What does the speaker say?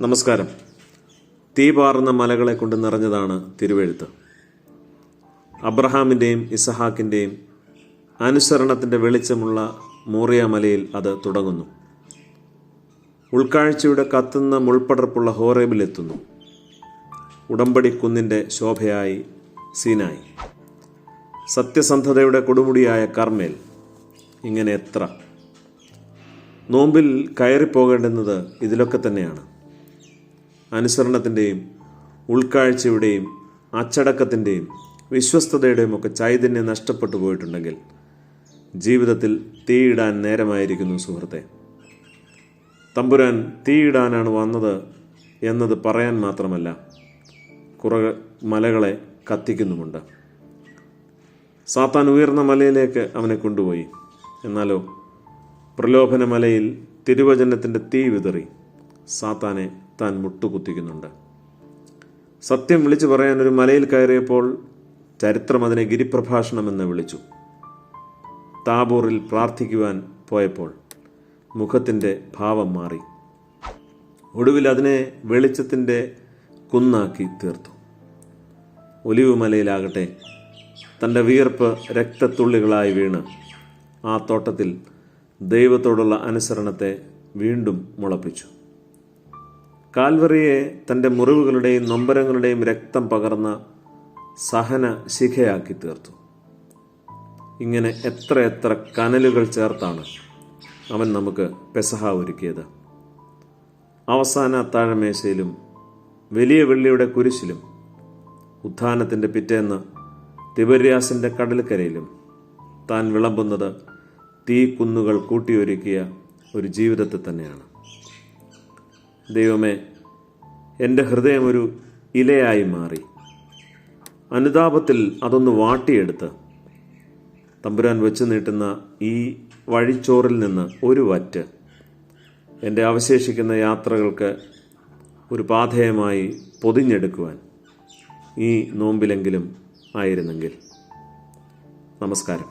നമസ്കാരം. തീപാറുന്ന മലകളെ കൊണ്ട് നിറഞ്ഞതാണ് തിരുവെഴുത്ത്. അബ്രഹാമിൻ്റെയും ഇസഹാക്കിൻ്റെയും അനുസരണത്തിൻ്റെ വെളിച്ചമുള്ള മോറിയ മലയിൽ അത് തുടങ്ങുന്നു. ഉൾക്കാഴ്ചയുടെ കത്തുന്ന മുൾപ്പടർപ്പുള്ള ഹോറേബിലെത്തുന്നു. ഉടമ്പടി കുന്നിൻ്റെ ശോഭയായി സീനായി, സത്യസന്ധതയുടെ കൊടുമുടിയായ കർമ്മേൽ. ഇങ്ങനെ എത്ര. നോമ്പിൽ കയറിപ്പോകേണ്ടുന്നത് ഇതിലൊക്കെ തന്നെയാണ്. അനുസരണത്തിൻ്റെയും ഉൾക്കാഴ്ചയുടെയും അച്ചടക്കത്തിൻ്റെയും വിശ്വസ്തതയുടെയും ഒക്കെ ചൈതന്യം നഷ്ടപ്പെട്ടു പോയിട്ടുണ്ടെങ്കിൽ ജീവിതത്തിൽ തീയിടാൻ നേരമായിരിക്കുന്നു സുഹൃത്തെ. തമ്പുരാൻ തീയിടാനാണ് വന്നത് എന്നത് പറയാൻ മാത്രമല്ല, കുറേ മലകളെ കത്തിക്കുന്നുമുണ്ട്. സാത്താൻ ഉയർന്ന മലയിലേക്ക് അവനെ കൊണ്ടുപോയി. എന്നാലോ പ്രലോഭന മലയിൽ തിരുവചനത്തിൻ്റെ തീ വിതറി സാത്താനെ താൻ മുട്ടുകുത്തിക്കുന്നുണ്ട്. സത്യം വിളിച്ചു പറയാൻ ഒരു മലയിൽ കയറിയപ്പോൾ ചരിത്രം അതിനെ ഗിരിപ്രഭാഷണമെന്ന് വിളിച്ചു. താബോറിൽ പ്രാർത്ഥിക്കുവാൻ പോയപ്പോൾ മുഖത്തിൻ്റെ ഭാവം മാറി. ഒടുവിൽ അതിനെ വെളിച്ചത്തിൻ്റെ കുന്നാക്കി തീർത്തു. ഒലിവ് മലയിലാകട്ടെ തൻ്റെ വിയർപ്പ് രക്തത്തുള്ളികളായി വീണ് ആ തോട്ടത്തിൽ ദൈവത്തോടുള്ള അനുസരണത്തെ വീണ്ടും മുളപ്പിച്ചു. കാൽവറിയെ തൻ്റെ മുറിവുകളുടെയും നൊമ്പരങ്ങളുടെയും രക്തം പകർന്ന സഹന ശിഖയാക്കി തീർത്തു. ഇങ്ങനെ എത്ര കനലുകൾ ചേർത്താണ് അവൻ നമുക്ക് പെസഹ ഒരുക്കിയത്. അവസാന അത്താഴമേശയിലും വലിയ വെള്ളിയുടെ കുരിശിലും ഉത്ഥാനത്തിൻ്റെ പിറ്റേന്ന് തിബര്യാസിൻ്റെ കടൽക്കരയിലും താൻ വിളമ്പുന്നത് തീ കുന്നുകൾ കൂട്ടിയൊരുക്കിയ ഒരു ജീവിതത്തെ തന്നെയാണ്. ദൈവമേ, എൻ്റെ ഹൃദയം ഒരു ഇലയായി മാറി. അനുതാപത്തിൽ അതൊന്ന് വാട്ടിയെടുത്ത് തമ്പുരാൻ വെച്ച് നീട്ടുന്ന ഈ വഴിച്ചോറിൽ നിന്ന് ഒരു വറ്റ് എൻ്റെ അവശേഷിക്കുന്ന യാത്രകൾക്ക് ഒരു പാഥേയമായി പൊതിഞ്ഞെടുക്കുവാൻ ഈ നോമ്പിലെങ്കിലും ആയിരുന്നെങ്കിൽ. നമസ്കാരം.